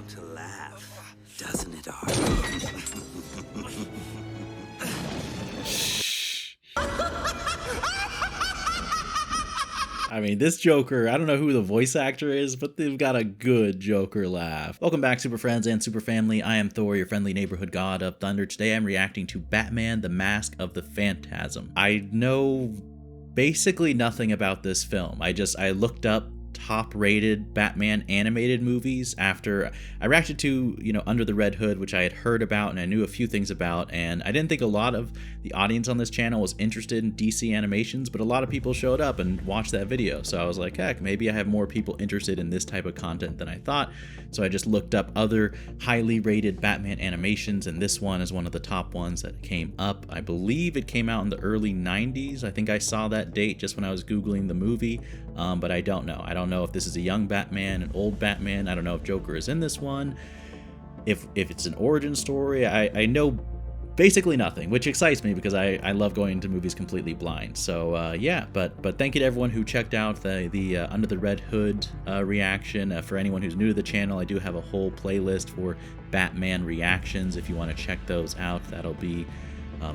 want to laugh, doesn't it, Art? I mean, this Joker, I don't know who the voice actor is, but they've got a good Joker laugh. Welcome back, Super Friends and Super Family. I am Thor, your friendly neighborhood god of thunder. Today I'm reacting to Batman, the Mask of the Phantasm. I know basically nothing about this film. I looked up top-rated Batman animated movies after I reacted to, Under the Red Hood, which I had heard about and I knew a few things about, and I didn't think a lot of the audience on this channel was interested in DC animations, but a lot of people showed up and watched that video, so I was like, heck, maybe I have more people interested in this type of content than I thought. So I just looked up other highly rated Batman animations, and this one is one of the top ones that came up. I believe it came out in the early 90s. I think I saw that date just when I was Googling the movie, but I don't know. I don't know if this is a young Batman, an old Batman. I don't know if Joker is in this one, if it's an origin story. I know basically nothing, which excites me because I love going into movies completely blind. So yeah, but thank you to everyone who checked out the Under the Red Hood reaction. For anyone who's new to the channel, I do have a whole playlist for Batman reactions. If you want to check those out, that'll be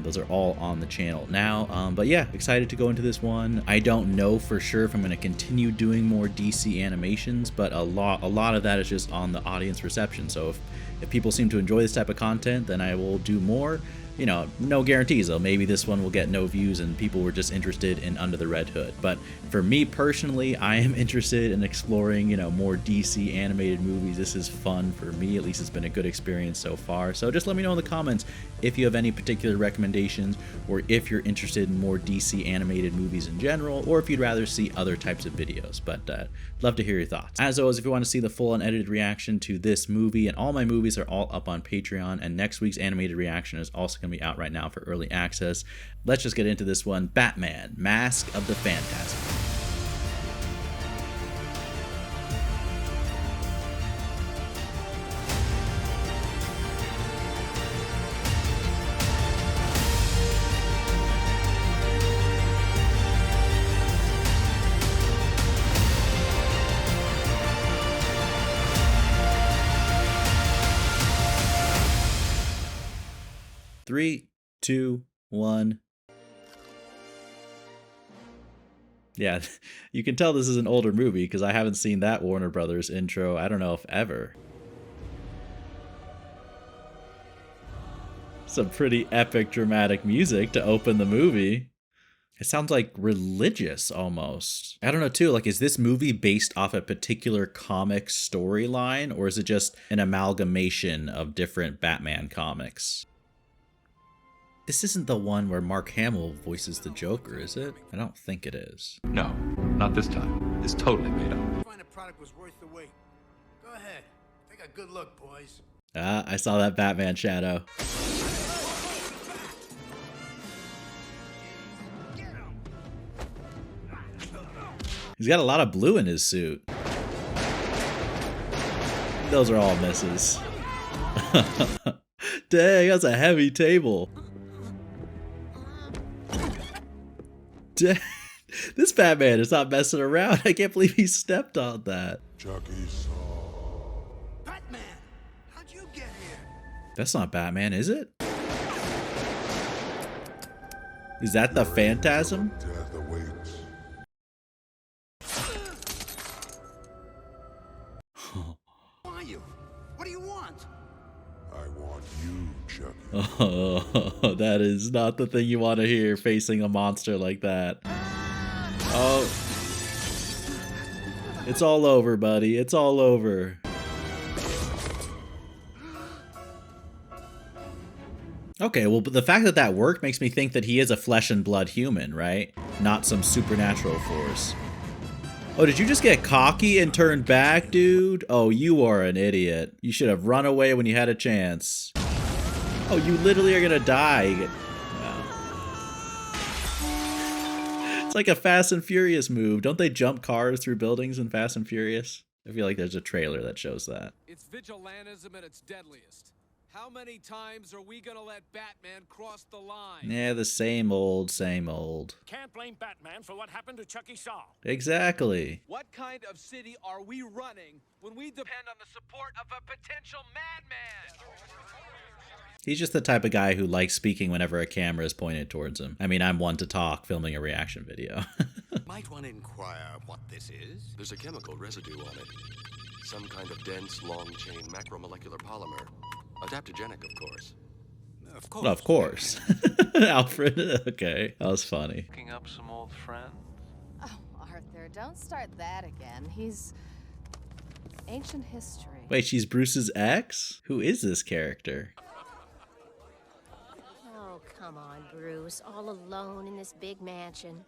those are all on the channel now. But yeah, excited to go into this one. I don't know for sure if I'm going to continue doing more DC animations, but a lot of that is just on the audience reception. So if people seem to enjoy this type of content, then I will do more. No guarantees though. Maybe this one will get no views and people were just interested in Under the Red Hood. But for me personally, I am interested in exploring, more DC animated movies. This is fun for me. At least it's been a good experience so far. So just let me know in the comments if you have any particular recommendations, or if you're interested in more DC animated movies in general, or if you'd rather see other types of videos. But love to hear your thoughts. As always, if you want to see the full unedited reaction to this movie, and all my movies are all up on Patreon, and next week's animated reaction is also going to be out right now for early access. Let's just get into this one. Batman, Mask of the Phantasm. Three, two, one. Yeah, you can tell this is an older movie because I haven't seen that Warner Brothers intro, I don't know if ever. Some pretty epic dramatic music to open the movie. It sounds like religious almost. I don't know too, like, is this movie based off a particular comic storyline, or is it just an amalgamation of different Batman comics? This isn't the one where Mark Hamill voices the Joker, is it? I don't think it is. No, not this time. It's totally made up. Find a product was worth the wait. Go ahead. Take a good look, boys. Ah, I saw that Batman shadow. He's got a lot of blue in his suit. Those are all misses. Dang, that's a heavy table. Dang, this Batman is not messing around. I can't believe he stepped on that. Batman, how'd you get here? That's not Batman, is it? Is that the Phantasm? Who are you? What do you want? I want you, Chucky. Oh, that is not the thing you want to hear facing a monster like that. Oh. It's all over, buddy. It's all over. Okay, well, but the fact that that worked makes me think that he is a flesh and blood human, right? Not some supernatural force. Oh, did you just get cocky and turn back, dude? Oh, you are an idiot. You should have run away when you had a chance. Oh, you literally are gonna die. Wow. It's like a Fast and Furious move. Don't they jump cars through buildings in Fast and Furious? I feel like there's a trailer that shows that. It's vigilantism at its deadliest. How many times are we gonna let Batman cross the line? Yeah, the same old, same old. Can't blame Batman for what happened to Chucky Shaw. Exactly. What kind of city are we running when we depend on the support of a potential madman? He's just the type of guy who likes speaking whenever a camera is pointed towards him. I mean, I'm one to talk filming a reaction video. Might want to inquire what this is? There's a chemical residue on it. Some kind of dense, long-chain macromolecular polymer. Adaptogenic, of course. Of course. Of course. Alfred, okay. That was funny. Picking up some old friends. Oh, Arthur, don't start that again. He's ancient history. Wait, she's Bruce's ex? Who is this character? Oh, come on, Bruce. All alone in this big mansion.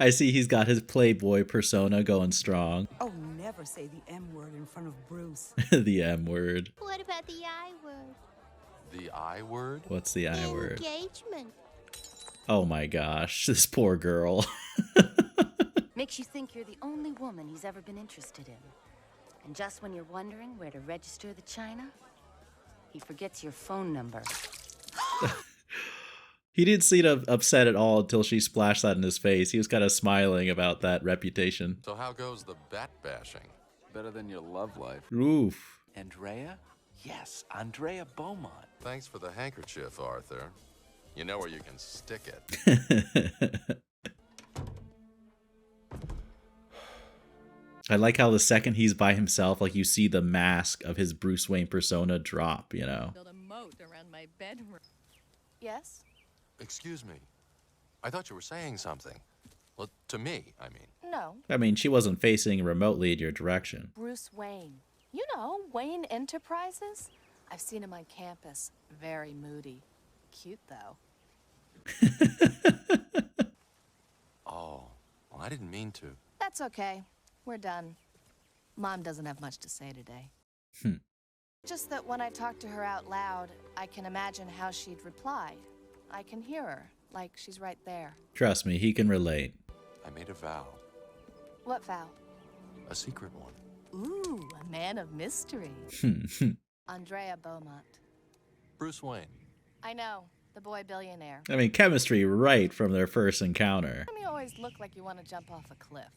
I see he's got his playboy persona going strong. Oh, never say the M word in front of Bruce. The M word. What about the I word? The I word? What's the I word? Engagement. Oh my gosh, this poor girl. Makes you think you're the only woman he's ever been interested in. And just when you're wondering where to register the china, he forgets your phone number. He didn't seem upset at all until she splashed that in his face. He was kind of smiling about that reputation. So how goes the bat bashing? Better than your love life. Oof. Andrea? Yes, Andrea Beaumont. Thanks for the handkerchief, Arthur. You know where you can stick it. I like how the second he's by himself, like you see the mask of his Bruce Wayne persona drop, you know? Build a moat around my bedroom. Yes? Excuse me. I thought you were saying something. Well, to me, I mean. No. I mean, she wasn't facing remotely in your direction. Bruce Wayne. You know, Wayne Enterprises? I've seen him on campus. Very moody. Cute, though. Oh, well, I didn't mean to. That's okay. We're done. Mom doesn't have much to say today. Just that when I talk to her out loud, I can imagine how she'd reply. I can hear her, like she's right there. Trust me, he can relate. I made a vow. What vow? A secret one. Ooh, a man of mystery. Andrea Beaumont. Bruce Wayne. I know, the boy billionaire. I mean, chemistry right from their first encounter. You always look like you want to jump off a cliff.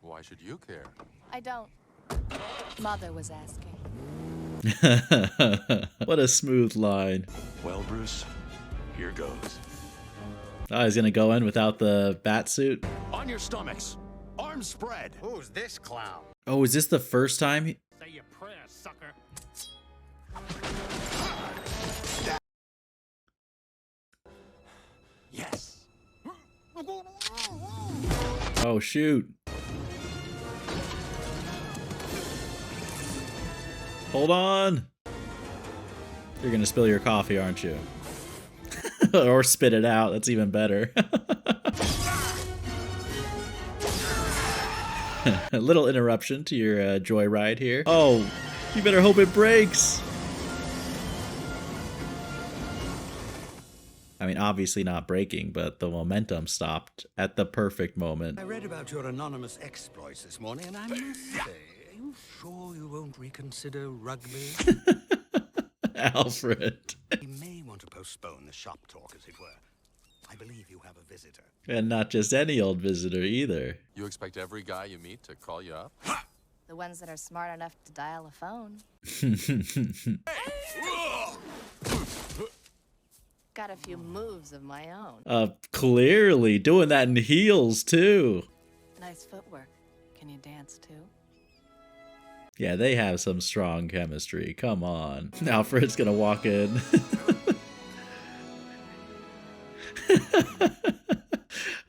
Why should you care? I don't. Mother was asking. What a smooth line. Well, Bruce, here goes. Oh, he's gonna go in without the bat suit? On your stomachs. Arms spread. Who's this clown? Oh, is this the first time? Say your prayers, sucker. Yes. Oh, shoot. Hold on. You're gonna spill your coffee, aren't you? Or spit it out. That's even better. A little interruption to your joyride here. Oh, you better hope it breaks. I mean, obviously not breaking, but the momentum stopped at the perfect moment. I read about your anonymous exploits this morning, and I must say, are you sure you won't reconsider rugby? Alfred. You may want to postpone the shop talk, as it were. I believe you have a visitor. And not just any old visitor either. You expect every guy you meet to call you up? The ones that are smart enough to dial a phone. Got a few moves of my own. Clearly doing that in heels too. Nice footwork. Can you dance too? Yeah, they have some strong chemistry. Come on. Alfred's gonna walk in.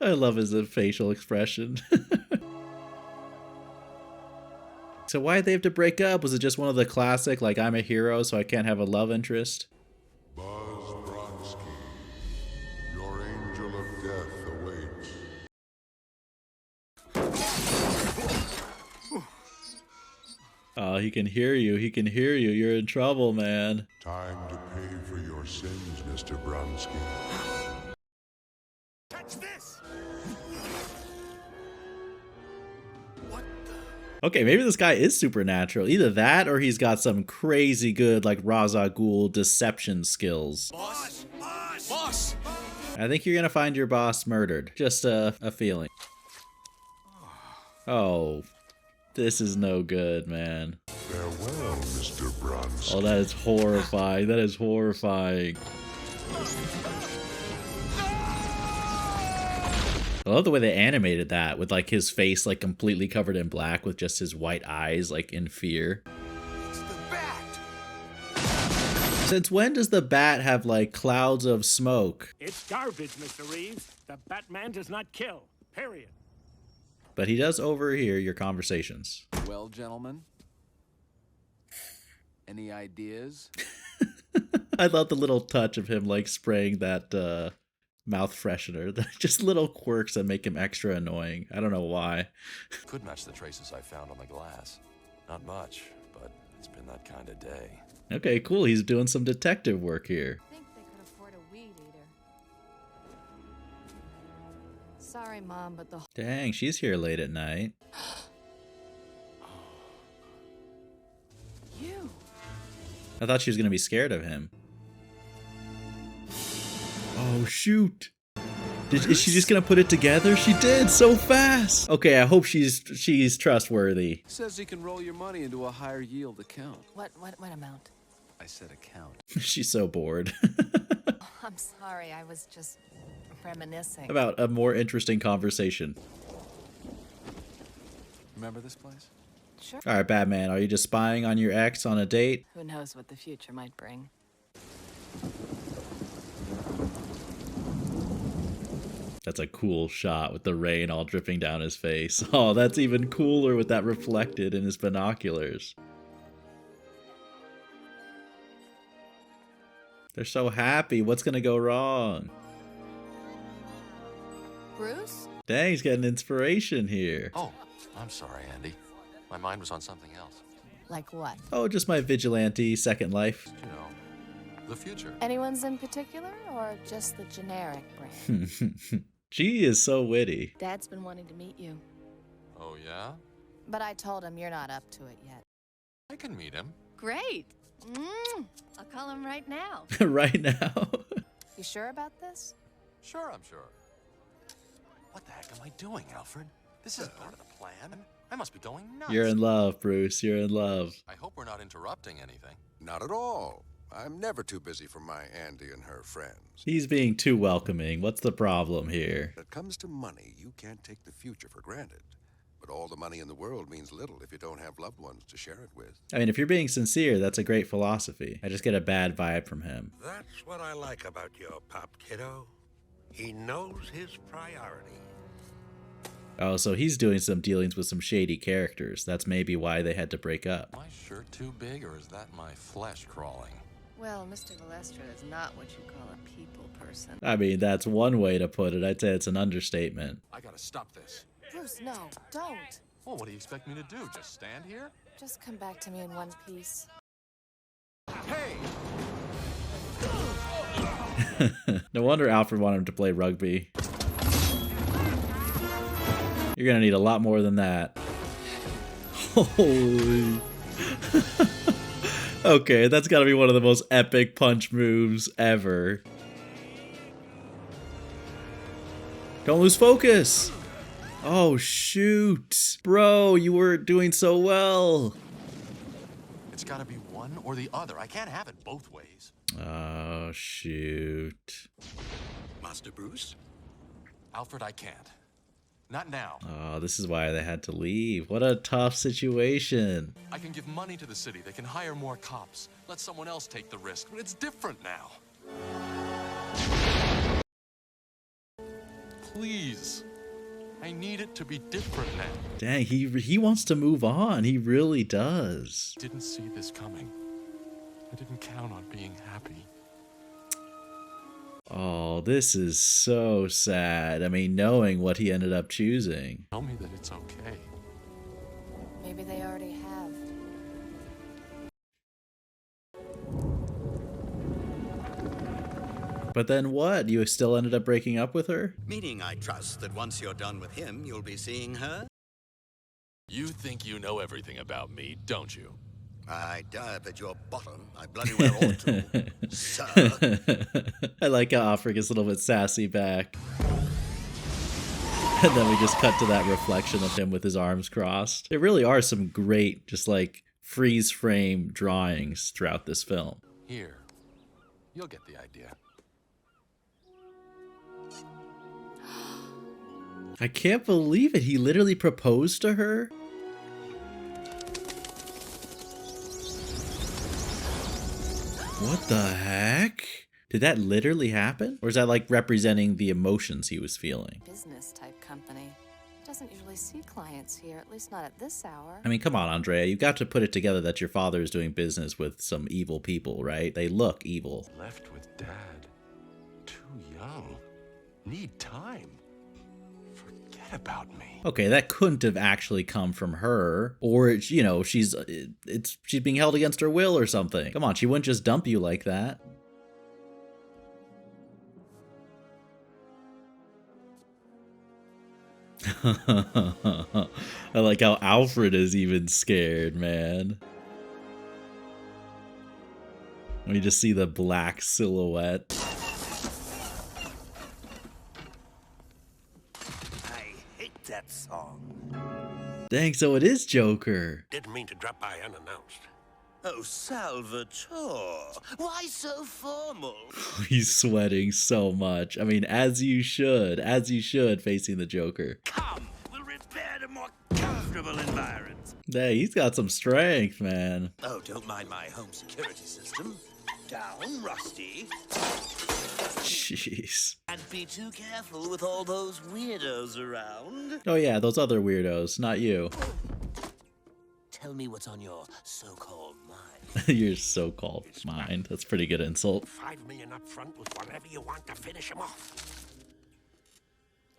I love his facial expression. So why'd they have to break up? Was it just one of the classic, like, I'm a hero, so I can't have a love interest? Buzz Bronski, your angel of death awaits. Oh, he can hear you. He can hear you. You're in trouble, man. Time to pay for your sins, Mr. Bronski. Catch this! What the? Okay, maybe this guy is supernatural. Either that or he's got some crazy good, like, Ra's al Ghul deception skills. Boss! Boss! Boss! I think you're gonna find your boss murdered. Just a feeling. Oh, this is no good, man. Farewell, Mr. Bronson. Oh, that is horrifying. That is horrifying. I love the way they animated that with like his face like completely covered in black with just his white eyes like in fear. It's the Bat! Since when does the Bat have like clouds of smoke? It's garbage, Mr. Reeves. The Batman does not kill. Period. But he does overhear your conversations. Well, gentlemen, any ideas? I love the little touch of him like spraying that mouth freshener. Just little quirks that make him extra annoying. I don't know why. Could match the traces I found on the glass. Not much, but it's been that kind of day. Okay, cool. He's doing some detective work here. I think they could afford a weed eater. Sorry, Mom, but the Dang, she's here late at night. You. I thought she was gonna be scared of him. Oh shoot! Is she just gonna put it together? She did so fast. Okay, I hope she's trustworthy. Says he can roll your money into a higher yield account. What amount? I said account. She's so bored. Oh, I'm sorry, I was just reminiscing. About a more interesting conversation. Remember this place? Sure. All right, Batman, are you just spying on your ex on a date? Who knows what the future might bring? That's a cool shot with the rain all dripping down his face. Oh, that's even cooler with that reflected in his binoculars. They're so happy. What's gonna go wrong? Bruce? Dang, he's getting inspiration here. Oh, I'm sorry, Andy. My mind was on something else. Like what? Oh, just my vigilante second life. You know, the future. Anyone's in particular, or just the generic brand? She is so witty. Dad's been wanting to meet you. Oh, yeah? But I told him you're not up to it yet. I can meet him. Great. I'll call him right now. Right now? You sure about this? Sure, I'm sure. What the heck am I doing, Alfred? This isn't part of the plan. I must be going nuts. You're in love, Bruce. You're in love. I hope we're not interrupting anything. Not at all. I'm never too busy for my Andy and her friends. He's being too welcoming. What's the problem here? When it comes to money, you can't take the future for granted. But all the money in the world means little if you don't have loved ones to share it with. I mean, if you're being sincere, that's a great philosophy. I just get a bad vibe from him. That's what I like about your pop, kiddo. He knows his priority. Oh, so he's doing some dealings with some shady characters. That's maybe why they had to break up. Am I shirt too big, or is that my flesh crawling? Well, Mr. Valestra is not what you call a people person. I mean, that's one way to put it. I'd say it's an understatement. I gotta stop this. Bruce, no, don't. Well, what do you expect me to do? Just stand here? Just come back to me in one piece. Hey! No wonder Alfred wanted him to play rugby. You're gonna need a lot more than that. Holy. Okay, that's gotta be one of the most epic punch moves ever. Don't lose focus! Oh, shoot. Bro, you were doing so well. It's gotta be one or the other. I can't have it both ways. Oh, shoot. Master Bruce? Alfred, I can't. Not now. Oh, this is why they had to leave. What a tough situation. I can give money to the city. They can hire more cops. Let someone else take the risk. But it's different now. Please. I need it to be different now. Dang, he wants to move on. He really does. Didn't see this coming. I didn't count on being happy. Oh, this is so sad. I mean, knowing what he ended up choosing. Tell me that it's okay. Maybe they already have. But then what? You still ended up breaking up with her? Meaning, I trust that once you're done with him, you'll be seeing her? You think you know everything about me, don't you? I dive at your bottom. I bloody well ought to, sir. I like how Offred gets a little bit sassy back. And then we just cut to that reflection of him with his arms crossed. There really are some great, just like, freeze frame drawings throughout this film. Here. You'll get the idea. I can't believe it. He literally proposed to her? What the heck? Did that literally happen? Or is that like representing the emotions he was feeling? Business type company. Doesn't usually see clients here, at least not at this hour. I mean, come on, Andrea. You've got to put it together that your father is doing business with some evil people, right? They look evil. Left with Dad. Too young. Need time. Forget about me. Okay, that couldn't have actually come from her, or you know, she's being held against her will or something. Come on, she wouldn't just dump you like that. I like how Alfred is even scared, man. We just see the black silhouette. That song. Dang, so it is Joker. Didn't mean to drop by unannounced. Oh, Salvatore. Why so formal? He's sweating so much. I mean, as you should facing the Joker. Come, we'll repair a more comfortable environment. Hey, he's got some strength, man. Oh, don't mind my home security system. Down, Rusty. Jeez. And be too careful with all those weirdos around. Oh yeah, those other weirdos, not you. Tell me what's on your so-called mind. Your so-called mind. That's a pretty good insult. $5 million up front with whatever you want to finish him off.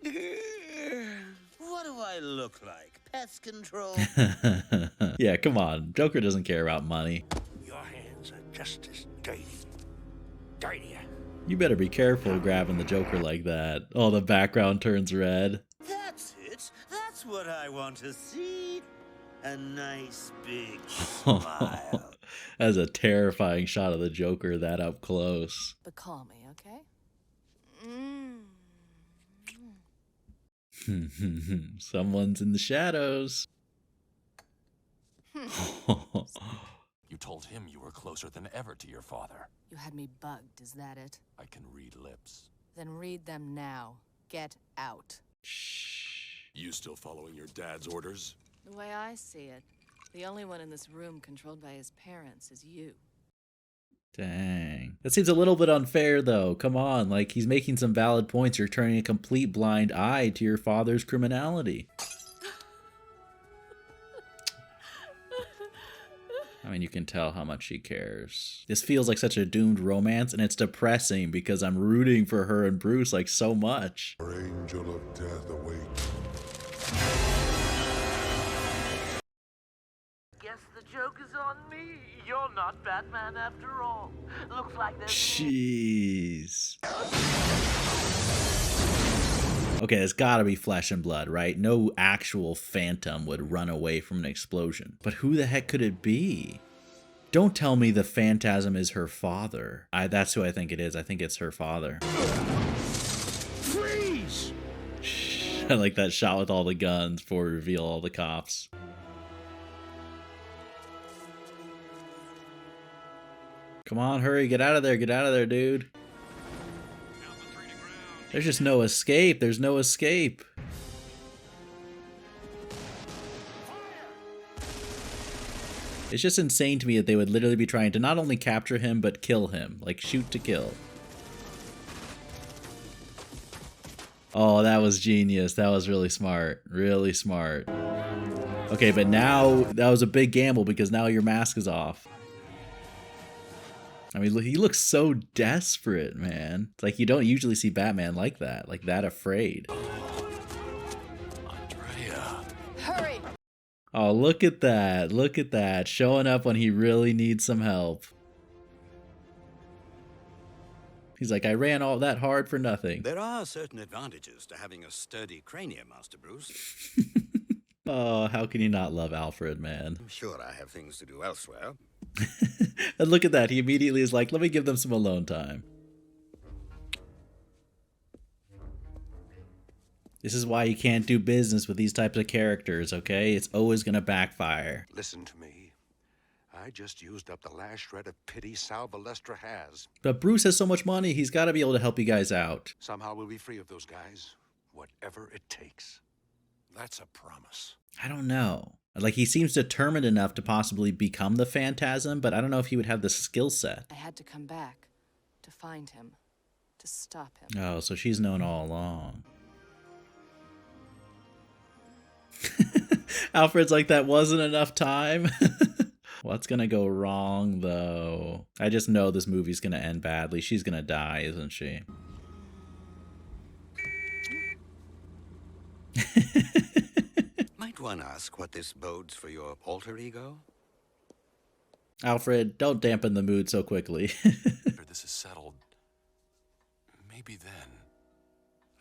What do I look like? Pest control? Yeah, come on. Joker doesn't care about money. Your hands are just as dirty. Dirtier. You better be careful grabbing the Joker like that. Oh, the background turns red. That's it. That's what I want to see. A nice big smile. That's a terrifying shot of the Joker that up close. But call me, okay? Someone's in the shadows. You told him you were closer than ever to your father. You had me bugged, is that it? I can read lips. Then read them now. Get out. Shh. You still following your dad's orders? The way I see it, the only one in this room controlled by his parents is you. Dang. That seems a little bit unfair, though. Come on, like, he's making some valid points. You're turning a complete blind eye to your father's criminality. I mean, you can tell how much she cares. This feels like such a doomed romance, and it's depressing because I'm rooting for her and Bruce, like, so much. Our angel of death awaits. Guess the joke is on me. You're not Batman after all. Looks like there's... Jeez. Okay, it's gotta be flesh and blood, right? No actual phantom would run away from an explosion. But who the heck could it be? Don't tell me the Phantasm is her father. That's who I think it is. I think it's her father. Freeze! I like that shot with all the guns before we reveal all the cops. Come on, hurry, get out of there, dude. There's just no escape, there's no escape. It's just insane to me that they would literally be trying to not only capture him, but kill him. Like, shoot to kill. Oh, that was genius. That was really smart. Really smart. Okay, but now, that was a big gamble because now your mask is off. I mean, he looks so desperate, man. It's like you don't usually see Batman like that afraid. Andrea. Hurry! Oh, look at that, showing up when he really needs some help. He's like, I ran all that hard for nothing. There are certain advantages to having a sturdy cranium, Master Bruce. Oh, how can you not love Alfred, man? I'm sure I have things to do elsewhere. And look at that. He immediately is like, let me give them some alone time. This is why you can't do business with these types of characters, okay? It's always going to backfire. Listen to me. I just used up the last shred of pity Sal Balestra has. But Bruce has so much money, he's got to be able to help you guys out. Somehow we'll be free of those guys, whatever it takes. That's a promise. I don't know. Like, he seems determined enough to possibly become the Phantasm, but I don't know if he would have the skill set. I had to come back to find him, to stop him. Oh, so she's known all along. Alfred's like, that wasn't enough time. What's gonna go wrong, though? I just know this movie's gonna end badly. She's gonna die, isn't she? Might one ask what this bodes for your alter ego? Alfred, don't dampen the mood so quickly. After this is settled, maybe then.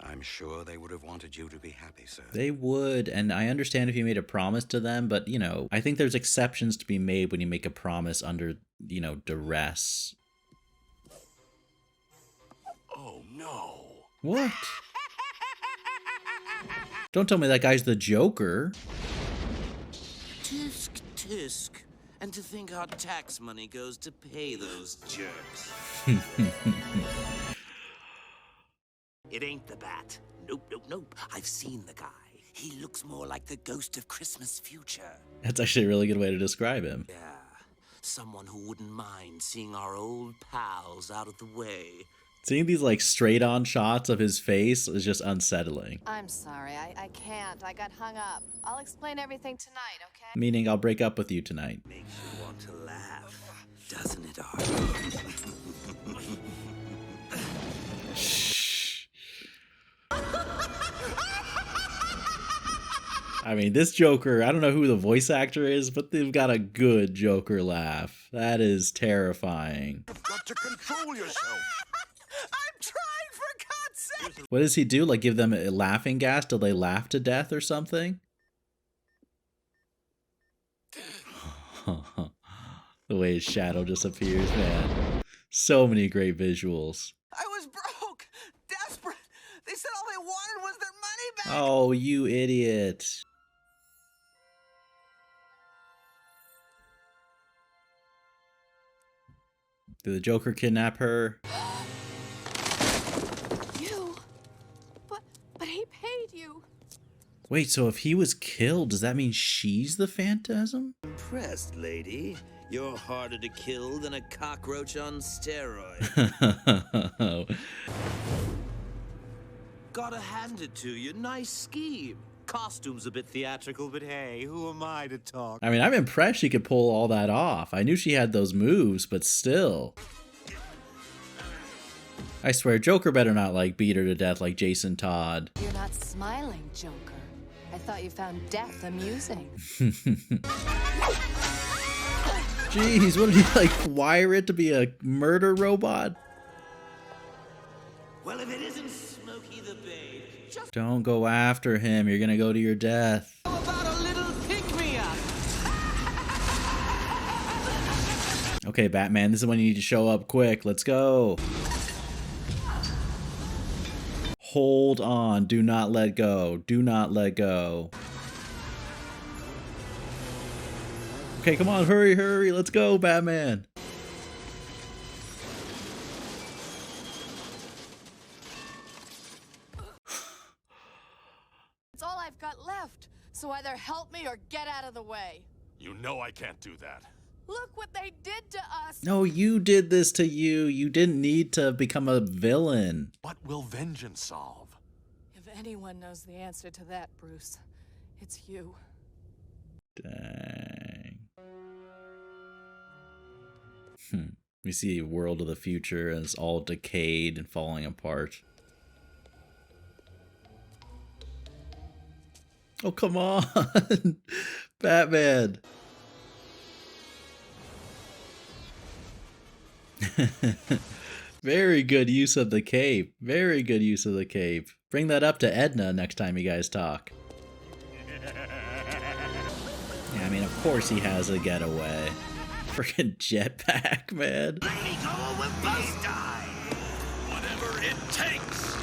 I'm sure they would have wanted you to be happy, sir. They would, and I understand if you made a promise to them, but, you know, I think there's exceptions to be made when you make a promise under, you know, duress. Oh, no. What? Don't tell me that guy's the Joker. Tisk, tisk. And to think our tax money goes to pay those jerks. It ain't the Bat. Nope, nope, nope. I've seen the guy. He looks more like the ghost of Christmas future. That's actually a really good way to describe him. Yeah. Someone who wouldn't mind seeing our old pals out of the way. Seeing these, like, straight-on shots of his face is just unsettling. I'm sorry, I can't. I got hung up. I'll explain everything tonight, okay? Meaning I'll break up with you tonight. Makes you want to laugh, doesn't it, Art? I mean, this Joker, I don't know who the voice actor is, but they've got a good Joker laugh. That is terrifying. You've got to control yourself. I'm trying, for God's sake! What does he do? Like, give them a laughing gas till they laugh to death or something? The way his shadow just appears, man. So many great visuals. I was broke, desperate. They said all they wanted was their money back. Oh, you idiot. Did the Joker kidnap her? You? But he paid you. Wait, so if he was killed, does that mean she's the Phantasm? Impressed, lady. You're harder to kill than a cockroach on steroids. Gotta hand it to you. Nice scheme. Costume's a bit theatrical, but hey, who am I to talk? I mean, I'm impressed she could pull all that off. I knew she had those moves, but still. I swear, Joker better not, like, beat her to death like Jason Todd. You're not smiling, Joker. I thought you found death amusing. Jeez, what did he, like, wire it to be a murder robot? Well, if it isn't Smokey the Babe, just Don't go after him. You're gonna go to your death. how about a little pick-me-up? Okay, Batman, this is when you need to show up quick. Let's go. Hold on. Do not let go. Do not let go. Okay, come on. Hurry, hurry. Let's go, Batman. It's all I've got left. So either help me or get out of the way. You know I can't do that. Look what they did to us. No, you did this to you. You didn't need to become a villain. What will vengeance solve? If anyone knows the answer to that, Bruce, it's you. Dang. We see a world of the future and it's all decayed and falling apart. Oh, come on. Batman. Very good use of the cape. Very good use of the cape. Bring that up to Edna next time you guys talk. Yeah, I mean, of course he has a getaway. Freaking jetpack, man. Let me go or we'll both die. Whatever it takes.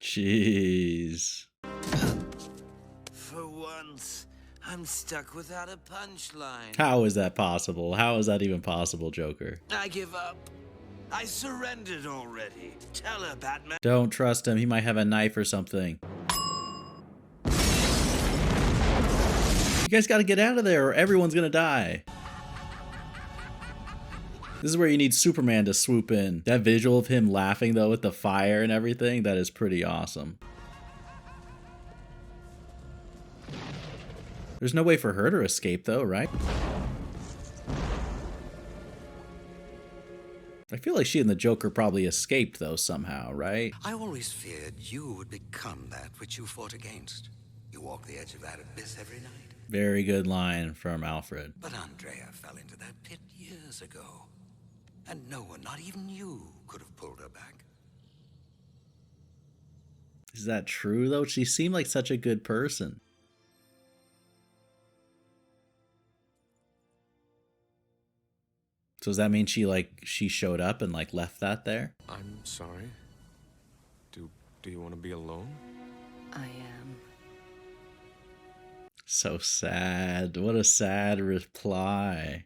Jeez. For once, I'm stuck without a punchline. How is that possible? How is that even possible, Joker? I give up. I surrendered already. Tell her, Batman. Don't trust him. He might have a knife or something. You guys gotta get out of there or everyone's gonna die. This is where you need Superman to swoop in. That visual of him laughing though with the fire and everything, that is pretty awesome. There's no way for her to escape though, right? I feel like she and the Joker probably escaped though somehow, right? I always feared you would become that which you fought against. You walk the edge of that abyss every night. Very good line from Alfred. But Andrea fell into that pit years ago. And no one, not even you, could have pulled her back. Is that true though? She seemed like such a good person. So does that mean she showed up and like left that there? I'm sorry. Do you want to be alone? I am. So sad. What a sad reply.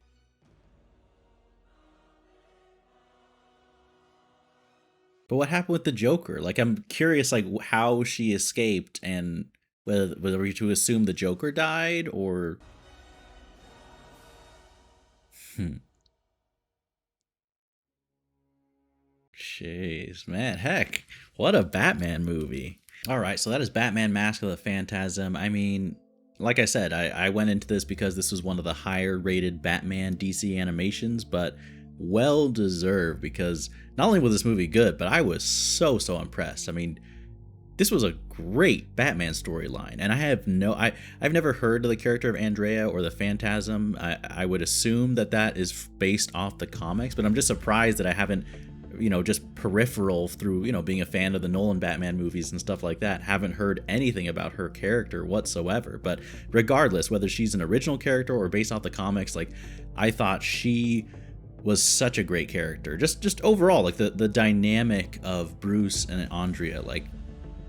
But what happened with the Joker? Like, I'm curious, like, how she escaped and whether we to assume the Joker died or... Jeez, man, heck, what a Batman movie. All right, so that is Batman Mask of the Phantasm. I mean, like I said, I went into this because this was one of the higher rated Batman DC animations, but well deserved because not only was this movie good, but I was so impressed. I mean, this was a great Batman storyline, and I've never heard of the character of Andrea or the Phantasm. I would assume that is based off the comics, but I'm just surprised that I haven't, just peripheral through, being a fan of the Nolan Batman movies and stuff like that, haven't heard anything about her character whatsoever. But regardless, whether she's an original character or based off the comics, like, I thought she was such a great character. Just overall, like the dynamic of Bruce and Andrea, like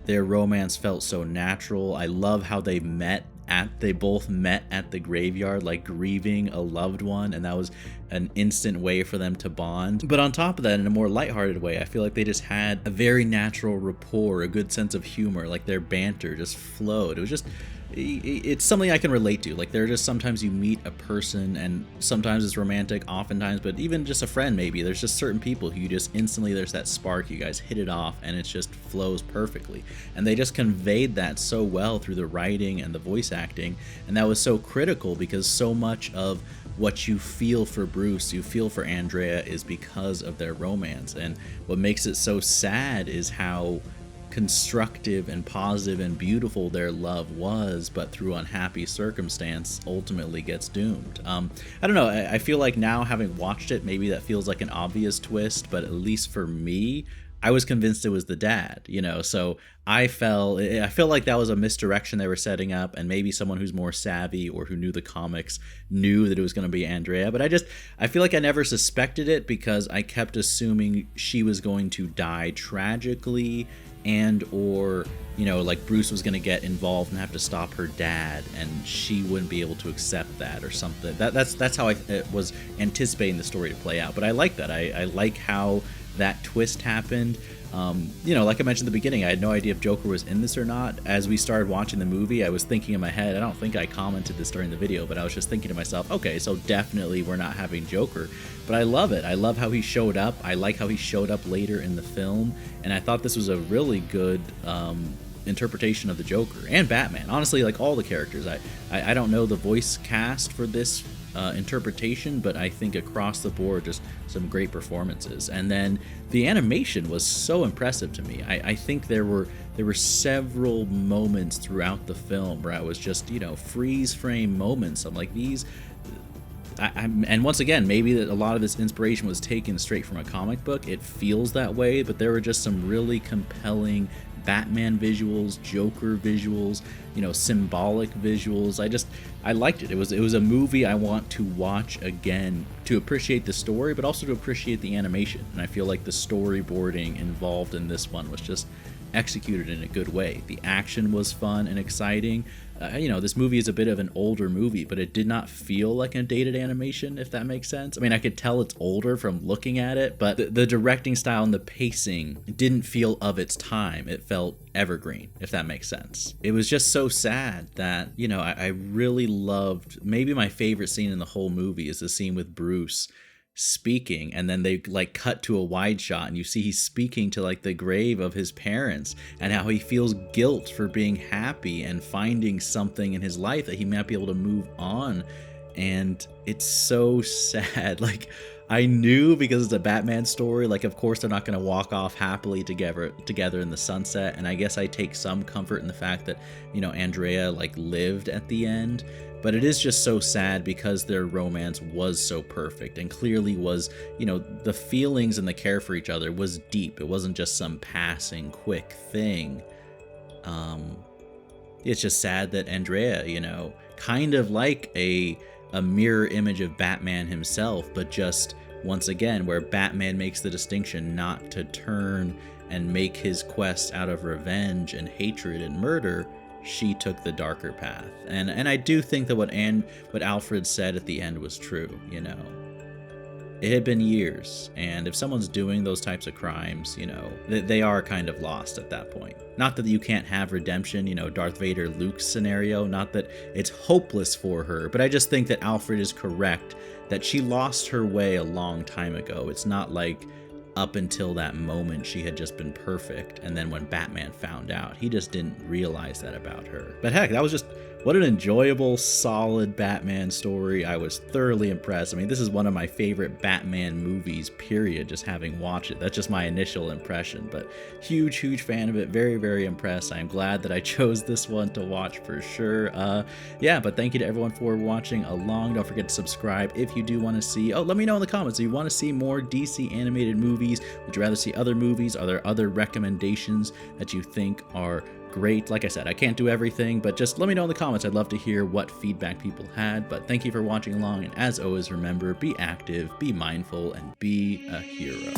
their romance felt so natural. I love how they both met at the graveyard, like grieving a loved one, and that was an instant way for them to bond. But on top of that, in a more lighthearted way, I feel like they just had a very natural rapport, a good sense of humor, like their banter just flowed. It was just, it's something I can relate to. Like, there are just sometimes you meet a person and sometimes it's romantic, oftentimes, but even just a friend maybe, there's just certain people who you just instantly, there's that spark, you guys hit it off and it just flows perfectly. And they just conveyed that so well through the writing and the voice acting, and that was so critical because so much of what you feel for Bruce, you feel for Andrea, is because of their romance. And what makes it so sad is how constructive and positive and beautiful their love was, but through unhappy circumstance ultimately gets doomed. I don't know, I feel like now, having watched it, maybe that feels like an obvious twist, but at least for me, I was convinced it was the dad, so I feel like that was a misdirection they were setting up, and maybe someone who's more savvy or who knew the comics knew that it was going to be Andrea, but I feel like I never suspected it because I kept assuming she was going to die tragically, and or like Bruce was going to get involved and have to stop her dad, and she wouldn't be able to accept that or something. That's how I was anticipating the story to play out. But I like that. I like how that twist happened. Like I mentioned at the beginning, I had no idea if Joker was in this or not. As we started watching the movie, I was thinking in my head, I don't think I commented this during the video, but I was just thinking to myself, okay, so definitely we're not having Joker. But I love it. I love how he showed up. I like how he showed up later in the film, and I thought this was a really good interpretation of the Joker and Batman. Honestly, like all the characters. I don't know the voice cast for this interpretation, but I think across the board, just some great performances. And then the animation was so impressive to me. I think there were several moments throughout the film where I was just, freeze frame moments. I'm like, these, and once again, maybe that a lot of this inspiration was taken straight from a comic book. It feels that way, but there were just some really compelling, Batman visuals, Joker visuals, you know, symbolic visuals. I liked it. It was a movie I want to watch again to appreciate the story, but also to appreciate the animation. And I feel like the storyboarding involved in this one was just executed in a good way. The action was fun and exciting. You know, this movie is a bit of an older movie, but it did not feel like a dated animation, if that makes sense. I mean, I could tell it's older from looking at it, but the directing style and the pacing didn't feel of its time. It felt evergreen, if that makes sense. It was just so sad that, you know, I really loved, maybe my favorite scene in the whole movie is the scene with Bruce speaking, and then they like cut to a wide shot and you see he's speaking to like the grave of his parents and how he feels guilt for being happy and finding something in his life that he might be able to move on. And it's so sad. Like, I knew, because it's a Batman story, like, of course they're not going to walk off happily together in the sunset. And I guess I take some comfort in the fact that, you know, Andrea like lived at the end. But it is just so sad because their romance was so perfect and clearly was, you know, the feelings and the care for each other was deep. It wasn't just some passing quick thing. It's just sad that Andrea, you know, kind of like a mirror image of Batman himself, but just once again, where Batman makes the distinction not to turn and make his quest out of revenge and hatred and murder, she took the darker path. And I do think that what Alfred said at the end was true, you know. It had been years, and if someone's doing those types of crimes, you know, they are kind of lost at that point. Not that you can't have redemption, you know, Darth Vader Luke scenario, not that it's hopeless for her, but I just think that Alfred is correct that she lost her way a long time ago. It's not like up until that moment she had just been perfect, and then when Batman found out, he just didn't realize that about her. But heck, that was just, what an enjoyable, solid Batman story. I was thoroughly impressed. I mean, this is one of my favorite Batman movies, period, just having watched it. That's just my initial impression, but huge fan of it. Very, very impressed. I'm glad that I chose this one to watch for sure. Yeah, but thank you to everyone for watching along. Don't forget to subscribe if you do want to see, let me know in the comments, do you want to see more DC animated movies? Would you rather see other movies? Are there other recommendations that you think are great? Like I said, I can't do everything, but just let me know in the comments. I'd love to hear what feedback people had. But thank you for watching along, and as always, remember, be active, be mindful, and be a hero.